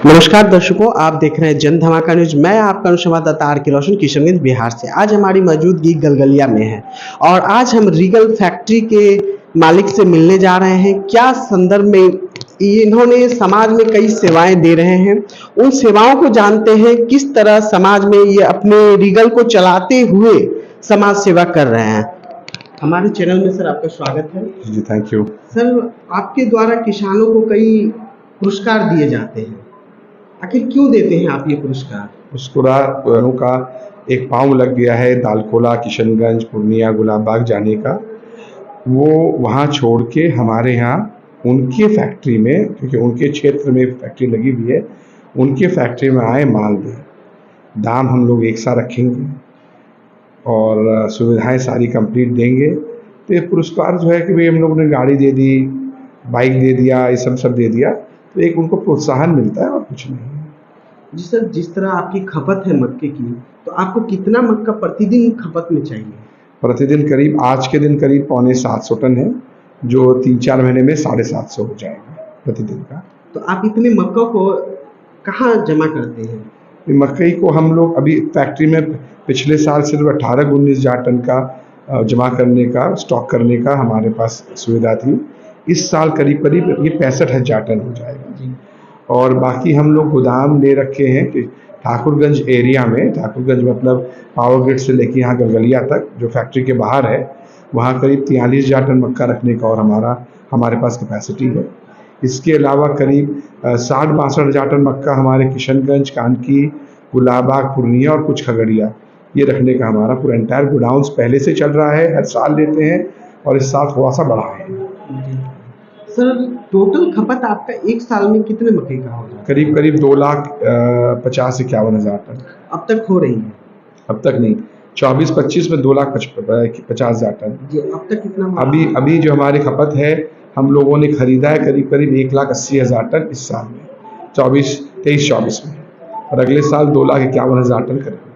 नमस्कार दर्शकों, आप देख रहे हैं जन धमाका न्यूज। मैं आपका संवाददाता आर के रोशन किशनगंज बिहार से। आज हमारी मौजूदगी गलगलिया में है और आज हम रीगल फैक्ट्री के मालिक से मिलने जा रहे हैं। क्या संदर्भ में इन्होंने समाज में कई सेवाएं दे रहे हैं, उन सेवाओं को जानते हैं। किस तरह समाज में ये अपने रीगल को चलाते हुए समाज सेवा कर रहे हैं। हमारे चैनल में सर आपका स्वागत है। जी थैंक यू सर, आपके द्वारा किसानों को कई पुरस्कार दिए जाते हैं, आखिर क्यों देते हैं आप ये पुरस्कार? पुरस्कारों का एक पाँव लग गया है दालकोला, किशनगंज, पूर्णिया, गुलाबबाग जाने का। वो वहाँ छोड़ के हमारे यहाँ उनके फैक्ट्री में, क्योंकि उनके क्षेत्र में फैक्ट्री लगी हुई है, उनके फैक्ट्री में आए माल दें। दाम हम लोग एक सा रखेंगे और सुविधाएं सारी कंप्लीट देंगे। तो ये पुरस्कार जो है कि भाई हम लोगों ने गाड़ी दे दी, बाइक दे दिया, ये सब दे दिया, तो एक उनको प्रोत्साहन मिलता है और कुछ नहीं। जी सर, जिस तरह आपकी खपत है मक्के की, तो आपको कितना मक्का प्रतिदिन खपत में चाहिए? प्रतिदिन करीब, आज के दिन करीब 750 टन है, जो 3-4 महीने में 750 हो जाएगा प्रतिदिन का। तो आप इतने मक्का को कहाँ जमा करते हैं? मकई को हम लोग अभी फैक्ट्री में पिछले साल सिर्फ 18-19 हज़ार टन का जमा करने का, स्टॉक करने का हमारे पास सुविधा थी। इस साल करीब करीब ये 65,000 टन हो जाएगा जी। और बाकी हम लोग गोदाम ले रखे हैं कि ठाकुरगंज एरिया में, ठाकुरगंज मतलब पावर ग्रिड से लेके यहाँ गलगलिया तक जो फैक्ट्री के बाहर है, वहाँ करीब 43,000 टन मक्का रखने का और हमारे पास कैपेसिटी है। इसके अलावा करीब 60-62 हज़ार टन मक्का हमारे किशनगंज, कानकी, गुलाबबाग, पूर्णिया और कुछ खगड़िया, ये रखने का हमारा पूरा एंटायर गोडाउंस पहले से चल रहा है। हर साल लेते हैं और इस साल थोड़ा सा बढ़ा है। सर, टोटल खपत आपका एक साल में कितने मक्के का हो जाता है? करीब करीब 2,50,51 हज़ार टन अब तक हो रही है? अब तक नहीं, 24-25 में 2,50,000 टन जी। अब तक कितना? अभी जो हमारी खपत है, हम लोगों ने खरीदा है करीब करीब 1,80,000 टन इस साल में, 23-24 में, और अगले साल 2,51,000 टन करेंगे।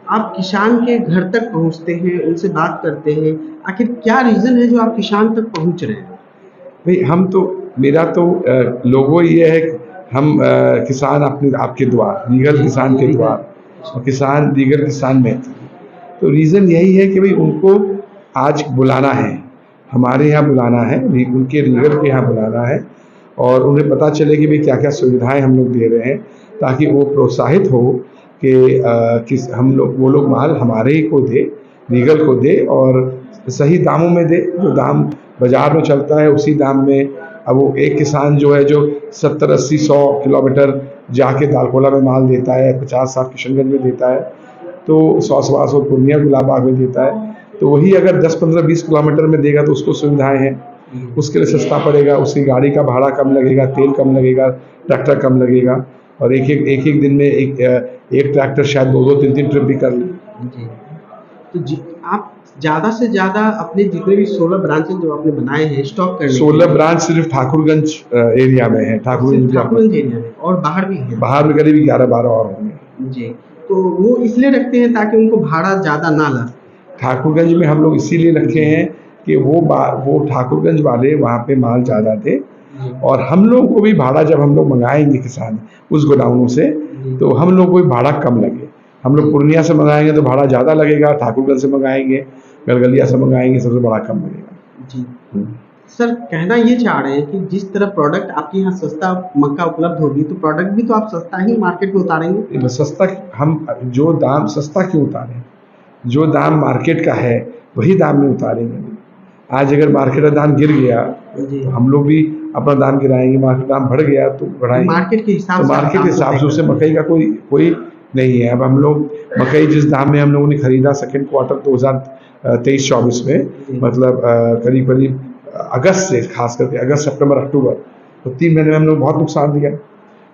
आप किसान के घर तक पहुंचते हैं, उनसे बात करते हैं, आखिर क्या रीजन है जो आप किसान तक पहुंच रहे हैं? भाई हम तो, मेरा तो लोगो ये है कि हम किसान आपके द्वार, रीगल किसान के द्वार, और किसान रीगल किसान में। तो रीज़न यही है कि भाई उनको आज बुलाना है, हमारे यहाँ बुलाना है, उनके रीगल के यहाँ बुलाना है, और उन्हें पता चले कि भाई क्या क्या सुविधाएं हम लोग दे रहे हैं, ताकि वो प्रोत्साहित हो कि हम लोग, वो लोग माल हमारे ही को दे, रीगल को दे, और सही दामों में दे। जो दाम बाज़ार में चलता है उसी दाम में। अब वो एक किसान जो है, जो 70-80-100 किलोमीटर जाके दालकोला में माल देता है, 50-60 किशनगंज में देता है, तो 100-125 पूर्णिया गुलाबबाग में देता है, तो वही अगर 10-15-20 किलोमीटर में देगा तो उसको सुविधाएं हैं, उसके लिए सस्ता पड़ेगा, उसकी गाड़ी का भाड़ा कम लगेगा, तेल कम लगेगा, ट्रैक्टर कम लगेगा, और एक दिन में एक ट्रैक्टर शायद 2-3 ट्रिप भी कर ले। तो आप ज़्यादा से ज़्यादा अपने जितने भी 16 ब्रांचेज जो आपने बनाए हैं स्टॉक करने, 16 ब्रांच सिर्फ ठाकुरगंज एरिया में है, ठाकुरगंज एरिया में, और बाहर भी है? बाहर में करीब 11-12 और होंगे जी। तो वो इसलिए रखते हैं ताकि उनको भाड़ा ज़्यादा ना लगे। ठाकुरगंज में हम लोग इसीलिए रखे हैं कि वो ठाकुरगंज वाले वहाँ पे माल ज़्यादा थे, और हम लोगों को भी भाड़ा, जब हम लोग मंगाएंगे किसान उस गोडाउनों से, तो हम लोग को भी भाड़ा कम लगे। हम लोग पूर्णिया से मंगाएंगे तो भाड़ा ज़्यादा लगेगा, ठाकुरगंज से मंगाएंगे, गलगलिया से मंगाएंगे, सबसे बड़ा कम लगेगा जी। सर, कहना ये चाह रहे हैं कि जिस तरह प्रोडक्ट आपके यहाँ सस्ता मक्का उपलब्ध होगी, तो प्रोडक्ट भी तो आप सस्ता ही मार्केट में उतारेंगे? सस्ता, हम जो दाम सस्ता क्यों उतारें? जो दाम मार्केट का है वही दाम में उतारेंगे। आज अगर मार्केट का दाम गिर गया तो हम लोग भी अपना दाम गिराएंगे, मार्केट दाम बढ़ गया तो बढ़ाएंगे। मार्केट के हिसाब से उसे मकई का कोई नहीं है। अब हम लोग मकई जिस दाम में हम लोगों ने खरीदा सेकेंड क्वार्टर 2023-24 में, मतलब करीब करीब अगस्त से, खास करके अगस्त, सितंबर, अक्टूबर, तो 3 महीने में हम लोग बहुत नुकसान दिया।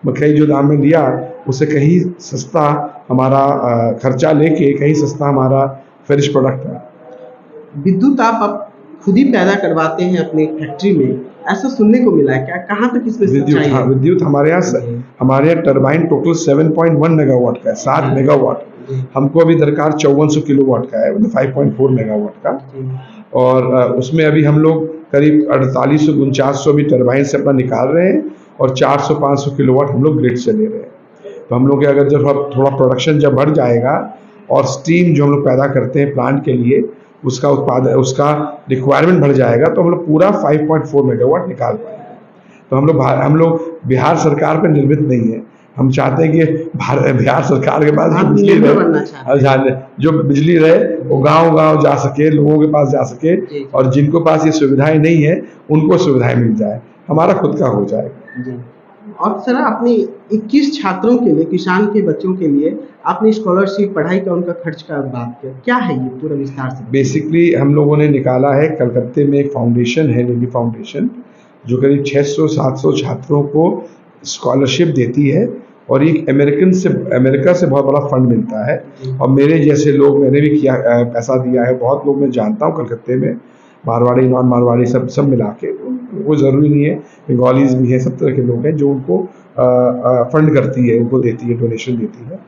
मकई जो दाम में लिया उससे कहीं सस्ता हमारा खर्चा लेके कहीं सस्ता हमारा फिनिश प्रोडक्ट है। विद्युत आप खुद ही पैदा करवाते हैं अपने फैक्ट्री में, ऐसा सुनने को मिला है, क्या कहाँ तक इसमें विद्युत? हाँ, विद्युत हमारे यहाँ टरबाइन टोटल 7.1 मेगावाट का है, 7 मेगावाट। हमको अभी दरकार 5400 किलोवाट का है, मतलब 5.4 मेगावाट का, और उसमें अभी हम लोग करीब 4800-4900 भी टरबाइन से अपना निकाल रहे हैं, और 400-500 किलोवाट हम लोग ग्रिड से ले रहे हैं। तो हम लोग के अगर जब थोड़ा प्रोडक्शन जब बढ़ जाएगा और स्टीम जो हम लोग पैदा करते हैं प्लांट के लिए उसका रिक्वायरमेंट बढ़ जाएगा, तो हम लोग पूरा 5.4 मेगावाट निकाल पाएंगे। तो हम लोग बिहार सरकार पर निर्मित नहीं है। हम चाहते हैं कि बिहार सरकार के पास जो बिजली रहे, जो बिजली रहे वो गांव-गांव जा सके, लोगों के पास जा सके, और जिनको पास ये सुविधाएं नहीं है उनको सुविधाएं मिल जाए, हमारा खुद का हो जाएगा। और सर आपने 21 छात्रों के लिए, किसान के बच्चों के लिए आपने स्कॉलरशिप, पढ़ाई का, उनका खर्च का बात किया, क्या है ये पूरा विस्तार से? बेसिकली हम लोगों ने निकाला है, कलकत्ते में एक फाउंडेशन है, लेडी फाउंडेशन, जो करीब 600-700 छात्रों को स्कॉलरशिप देती है, और एक अमेरिका से बहुत बड़ा फंड मिलता है। और मेरे जैसे लोग, मैंने भी किया, पैसा दिया है, बहुत लोग मैं जानता हूँ कलकत्ते में, मारवाड़ी, नॉन मारवाड़ी, सब मिला के, वो ज़रूरी नहीं है, बंगालीज भी हैं, सब तरह के लोग हैं जो उनको फंड करती है, उनको देती है, डोनेशन देती है।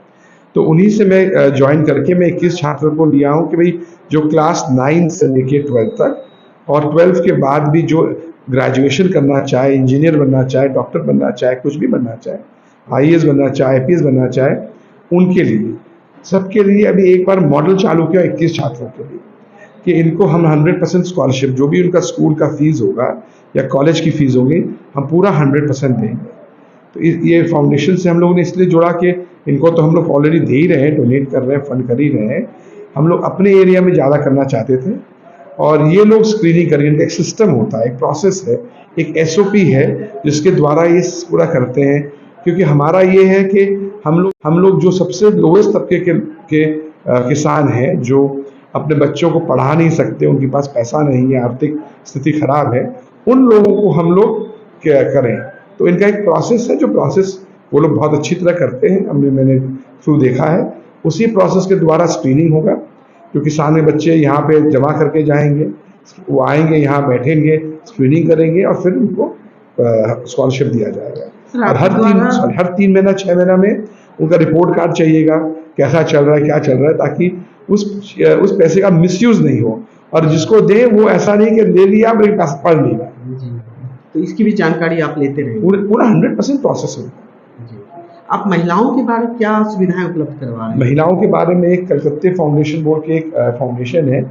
तो उन्हीं से मैं ज्वाइन करके मैं 21 छात्रों को लिया हूँ कि भाई जो क्लास 9 से लेके 12 तक, और 12 के बाद भी जो ग्रेजुएशन करना चाहे, इंजीनियर बनना चाहे, डॉक्टर बनना चाहे, कुछ भी बनना चाहे, IAS बनना चाहे, IPS बनना चाहे, उनके लिए, सबके लिए अभी एक बार मॉडल चालू किया 21 छात्रों के लिए, कि इनको हम 100% स्कॉलरशिप, जो भी उनका स्कूल का फीस होगा या कॉलेज की फीस होगी, हम पूरा 100% देंगे। तो ये फाउंडेशन से हम लोगों ने इसलिए जोड़ा कि इनको तो हम लोग ऑलरेडी दे ही रहे हैं, डोनेट कर रहे हैं, फंड कर ही रहे हैं, हम लोग अपने एरिया में ज़्यादा करना चाहते थे, और ये लोग स्क्रीनिंग करेंगे। इनका एक सिस्टम होता है, एक प्रोसेस है, एक SOP है, जिसके द्वारा ये पूरा करते हैं। क्योंकि हमारा ये है कि हम लोग जो सबसे लोएस्ट तबके के किसान हैं, जो अपने बच्चों को पढ़ा नहीं सकते, उनके पास पैसा नहीं है, आर्थिक स्थिति खराब है, उन लोगों को हम लोग क्या करें। तो इनका एक प्रोसेस है, जो प्रोसेस वो लोग बहुत अच्छी तरह करते हैं, मैंने थ्रू देखा है। उसी प्रोसेस के द्वारा स्क्रीनिंग होगा, जो किसान के बच्चे यहाँ पे जमा करके जाएंगे, वो आएंगे, यहाँ बैठेंगे, स्क्रीनिंग करेंगे, और फिर उनको स्कॉलरशिप दिया जाएगा। और हर 3 महीना 6 महीना में उनका रिपोर्ट कार्ड चाहिएगा, कैसा चल रहा है, क्या चल रहा है, ताकि उस पैसे का मिसयूज नहीं हो, और जिसको दे वो ऐसा नहीं कि ले लिया मेरे पास पढ़ नहीं रहा। तो इसकी भी जानकारी आप लेते रहे? पूरा 100% प्रोसेस है। आप महिलाओं के बारे में क्या सुविधाएं उपलब्ध करवा रहे हैं? महिलाओं के बारे में एक कलकत्ते फाउंडेशन बोर्ड के एक फाउंडेशन है,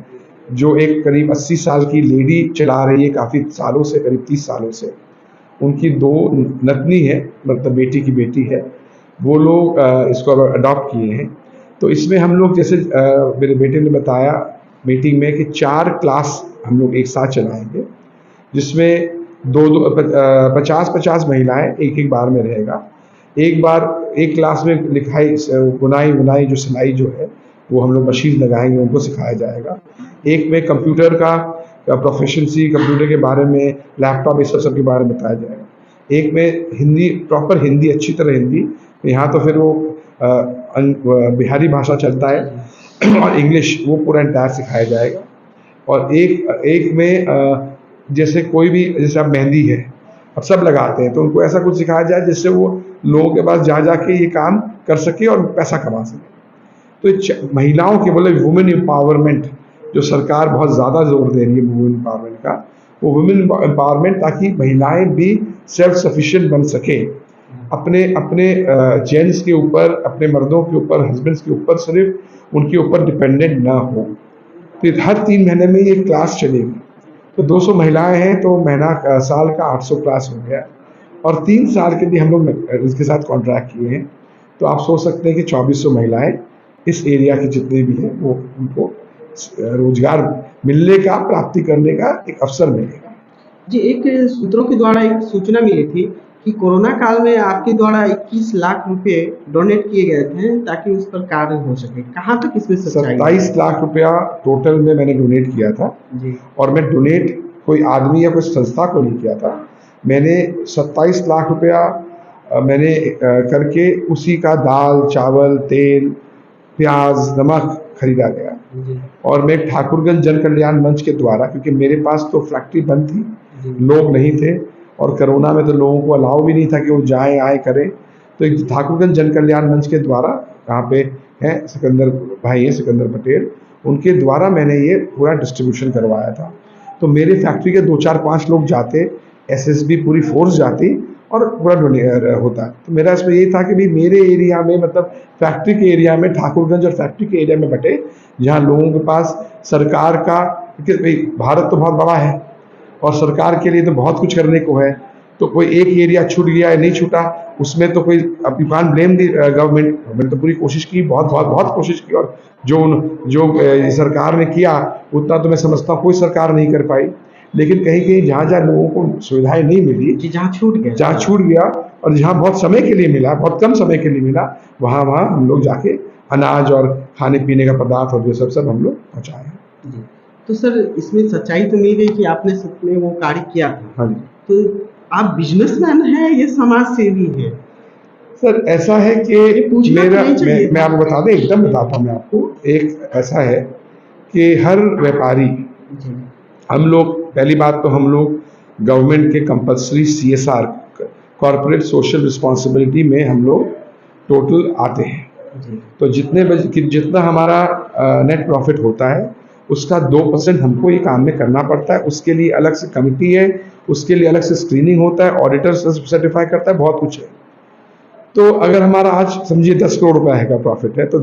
जो एक करीब 80 साल की लेडी चला रही है, काफ़ी सालों से, करीब 30 सालों से। उनकी 2 नतनी है, मतलब बेटी की बेटी है, वो लोग इसको अडॉप्ट किए हैं। तो इसमें हम लोग, जैसे मेरे बेटे ने बताया मीटिंग में, कि 4 क्लास हम लोग एक साथ चलाएंगे, जिसमें 50-50 महिलाएं एक बार में रहेगा। एक क्लास में लिखाई, बुनाई जो सिलाई जो है, वो हम लोग मशीन लगाएंगे, उनको सिखाया जाएगा। एक में कंप्यूटर का प्रोफिशिएंसी, कंप्यूटर के बारे में, लैपटॉप, इस सब के बारे में बताया जाएगा। एक में हिंदी, प्रॉपर हिंदी, अच्छी तरह हिंदी, यहाँ तो फिर वो बिहारी भाषा चलता है, और इंग्लिश, वो पूरा एंटायर सिखाया जाएगा। और एक में जैसे कोई भी, जैसे अब मेहंदी है, अब सब लगाते हैं, तो उनको ऐसा कुछ सिखाया जाए जिससे वो लोगों के पास जा के ये काम कर सके और पैसा कमा सके। तो महिलाओं के, बोले वुमेन एम्पावरमेंट, जो सरकार बहुत ज़्यादा जोर दे रही है वुमेन एम्पावरमेंट का, वो वुमेन एम्पावरमेंट, ताकि महिलाएं भी सेल्फ सफिशिएंट बन सके, अपने जेंट्स के ऊपर, अपने मर्दों के ऊपर, हस्बैंड्स के ऊपर, सिर्फ उनके ऊपर डिपेंडेंट ना हो। तो हर 3 महीने में ये क्लास चलेगी। तो 200 महिलाएं हैं, तो साल का 800 क्लास हो गया, और 3 साल के लिए हम लोग इसके साथ कॉन्ट्रैक्ट किए हैं। तो आप सोच सकते हैं कि 2400 महिलाएं इस एरिया की जितनी भी हैं, वो उनको रोजगार मिलने का, प्राप्ति करने का एक अवसर मिलेगा। जी, एक सूत्रों के द्वारा एक सूचना मिली थी कि कोरोना काल में आपके द्वारा 21 लाख रुपए डोनेट किए गए थे, ताकि उस पर कार्य हो सके। कहाँ तक इसमें सच्चाई? 27 लाख रुपया टोटल में मैंने डोनेट किया था जी। और मैं डोनेट कोई आदमी या कोई संस्था को नहीं किया था। मैंने 27 लाख रुपया मैंने करके उसी का दाल, चावल, तेल, प्याज, नमक खरीदा गया। और मैं ठाकुरगंज जन कल्याण मंच के द्वारा, क्योंकि मेरे पास तो फैक्ट्री बंद थी, लोग नहीं थे, और कोरोना में तो लोगों को अलाउ भी नहीं था कि वो जाए आए करें, तो एक ठाकुरगंज जन कल्याण मंच के द्वारा, यहाँ पे हैं सिकंदर भाई हैं, सिकंदर पटेल, उनके द्वारा मैंने ये पूरा डिस्ट्रीब्यूशन करवाया था। तो मेरे फैक्ट्री के 2-4-5 लोग जाते, SSB पूरी फोर्स जाती और पूरा होता है। तो मेरा इसमें यही था कि भाई मेरे एरिया में, मतलब फैक्ट्री के एरिया में, ठाकुरगंज और फैक्ट्री के एरिया में बटे, जहाँ लोगों के पास सरकार का, क्योंकि भाई भारत तो बहुत बड़ा है और सरकार के लिए तो बहुत कुछ करने को है, तो कोई एक एरिया छूट गया या नहीं छूटा उसमें तो कोई, अब you can't blame the government तो पूरी कोशिश की, बहुत बहुत बहुत कोशिश की, और जो सरकार ने किया उतना तो मैं समझता हूँ कोई सरकार नहीं कर पाई। लेकिन कहीं कहीं जहाँ जहाँ लोगों को सुविधाएं नहीं मिली, जहाँ छूट गया और जहाँ बहुत समय के लिए मिला, बहुत कम समय के लिए मिला, वहाँ वहाँ हम लोग जाके अनाज और खाने पीने का पदार्थ और जो सब हम लोग पहुँचाए हैं। तो सर इसमें सच्चाई तो मिल गई कि आपने सच में वो कार्य किया था। हाँ जी। तो आप बिजनेसमैन हैं या समाज सेवी हैं? सर ऐसा है कि मैं आपको बता दें, एकदम बताता हूँ मैं आपको। एक ऐसा है कि हर व्यापारी, हम लोग, पहली बात तो हम लोग गवर्नमेंट के compulsory CSR, corporate social responsibility में हम लोग टोटल आते हैं। तो जितना हमारा नेट प्रॉफिट होता है उसका 2% हमको ये काम में करना पड़ता है। उसके लिए अलग से कमिटी है, उसके लिए अलग से स्क्रीनिंग होता है, ऑडिटर सर्टिफाई करता है, बहुत कुछ है। तो अगर हमारा आज समझिए 10 करोड़ रुपए का प्रॉफिट है तो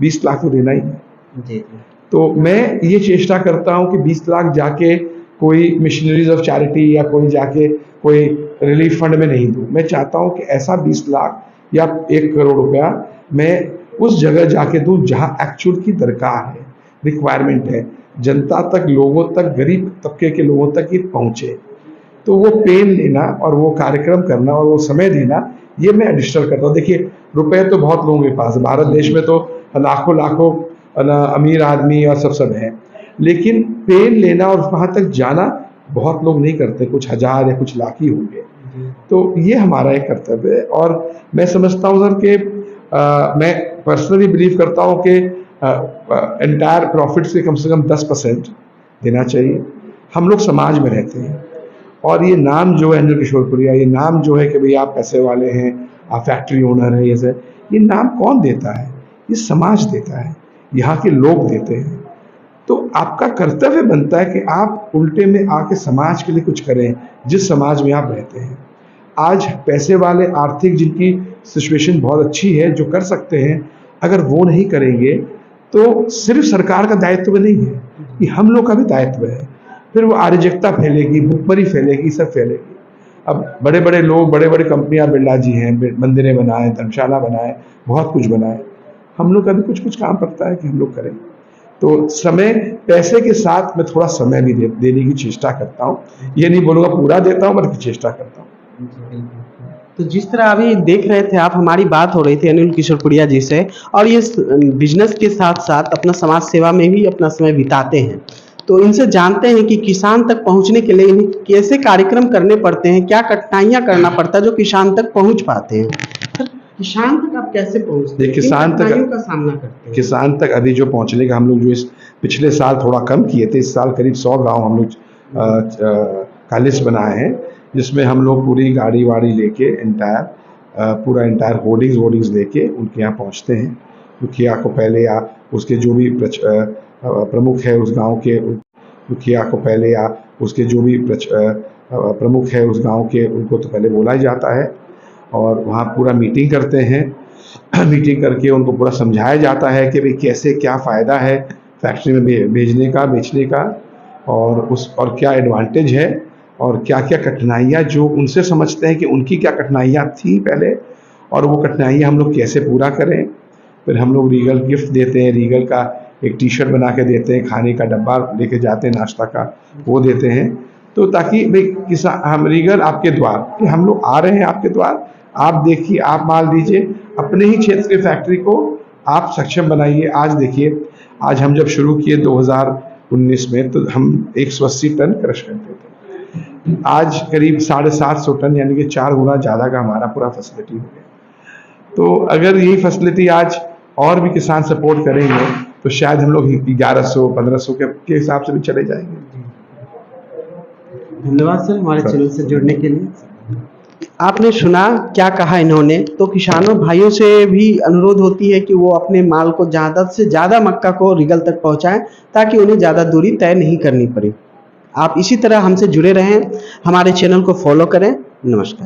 20 लाख तो देना ही है। तो मैं ये चेष्टा करता हूँ कि 20 लाख जाके कोई मिशनरीज ऑफ चैरिटी या कोई जाके कोई रिलीफ फंड में नहीं दूँ। मैं चाहता हूँ कि ऐसा 20 लाख या 1 करोड़ रुपया मैं उस जगह जाके दूँ जहाँ एक्चुअल की दरकार है, रिक्वायरमेंट है, जनता तक, लोगों तक, गरीब तबके के लोगों तक ये पहुँचे। तो वो पेन लेना और वो कार्यक्रम करना और वो समय देना, ये मैं एडिशनल करता हूँ। देखिए रुपए तो बहुत लोगों के पास है, भारत देश में तो लाखों लाखों अमीर आदमी और सब हैं, लेकिन पेन लेना और वहाँ तक जाना बहुत लोग नहीं करते, कुछ हजार या कुछ लाख ही होंगे। तो ये हमारा एक कर्तव्य है। और मैं समझता हूँ सर कि मैं पर्सनली बिलीव करता हूँ कि एंटायर प्रॉफिट से कम 10% देना चाहिए। हम लोग समाज में रहते हैं और ये नाम जो है अनिल किशोरपुरिया, ये नाम जो है कि भाई आप पैसे वाले हैं, आप फैक्ट्री ओनर हैं, ये नाम कौन देता है? ये समाज देता है, यहाँ के लोग देते हैं। तो आपका कर्तव्य बनता है कि आप उल्टे में आके समाज के लिए कुछ करें, जिस समाज में आप रहते हैं। आज पैसे वाले, आर्थिक जिनकी सिचुएशन बहुत अच्छी है, जो कर सकते हैं, अगर वो नहीं करेंगे तो सिर्फ सरकार का दायित्व नहीं है, ये हम लोग का भी दायित्व है। फिर वो अराजकता फैलेगी, भुखमरी फैलेगी, सब फैलेगी। अब बड़े बड़े लोग, बड़े बड़े कंपनियां, बिरला जी हैं, मंदिरें बनाए, धर्मशाला बनाए, बहुत कुछ बनाए। हम लोग का भी कुछ कुछ काम पड़ता है कि हम लोग करें। तो समय, पैसे के साथ मैं थोड़ा समय भी देने की चेष्टा करता हूँ। ये नहीं बोलूँगा पूरा देता हूँ, बल्कि चेष्टा करता हूँ। तो जिस तरह अभी देख रहे थे आप, हमारी बात हो रही थी अनिल किशोरपुरिया जी से, और ये बिजनेस के साथ साथ अपना समाज सेवा में भी अपना समय बिताते हैं। तो इनसे जानते हैं कि किसान तक पहुंचने के लिए इन्हें कैसे कार्यक्रम करने पड़ते हैं, क्या कठिनाइयां करना पड़ता है जो किसान तक पहुंच पाते हैं। सर किसान तक आप कैसे पहुंचते हैं, किसान तक का सामना करते हैं? किसान तक अभी जो पहुंचने का हम लोग जो इस पिछले साल थोड़ा कम किए थे, इस साल करीब 100 गाँव हम लोग का लिस्ट बनाए हैं, जिसमें हम लोग पूरी गाड़ी वाड़ी लेके पूरा एंटायर होर्डिंग्स लेके उनके यहाँ पहुँचते हैं। मुखिया को पहले, या उसके जो भी प्रमुख है उस गांव के, मुखिया को पहले, या उसके जो भी प्रमुख है उस गांव के, उनको तो पहले बोला ही जाता है और वहाँ पूरा मीटिंग करते हैं। मीटिंग करके उनको पूरा समझाया जाता है कि भाई कैसे, क्या फ़ायदा है फैक्ट्री में भेजने का, बेचने का, और क्या एडवांटेज है, और क्या क्या कठिनाइयाँ जो उनसे समझते हैं कि उनकी क्या कठिनाइयाँ थी पहले, और वो कठिनाइयाँ हम लोग कैसे पूरा करें। फिर हम लोग रीगल गिफ्ट देते हैं, रीगल का एक टी-शर्ट बना के देते हैं, खाने का डब्बा लेके जाते हैं, नाश्ता का वो देते हैं। तो ताकि भाई हम रीगल आपके द्वार, कि हम लोग आ रहे हैं आपके द्वार, आप देखिए, आप माल दीजिए, अपने ही क्षेत्र की फैक्ट्री को आप सक्षम बनाइए। आज देखिए, आज हम जब शुरू किए 2019 में, तो हम 180 टन क्रश करते थे, आज करीब 750 टन, यानी कि 4 गुना ज़्यादा का हमारा पूरा फैसिलिटी हो गया। तो अगर यही फैसिलिटी आज और भी किसान सपोर्ट करेंगे तो शायद हम लोग 1100-1500 के हिसाब से भी चले जाएंगे। धन्यवाद सर हमारे चैनल से जुड़ने के लिए। आपने सुना क्या कहा इन्होंने। तो किसानों भाइयों से भी अनुरोध होती है कि वो अपने माल को ज़्यादा से ज़्यादा मक्का को रीगल तक पहुंचाएं, ताकि उन्हें ज़्यादा दूरी तय नहीं करनी पड़े। आप इसी तरह हमसे जुड़े रहें, हमारे चैनल को फॉलो करें। नमस्कार।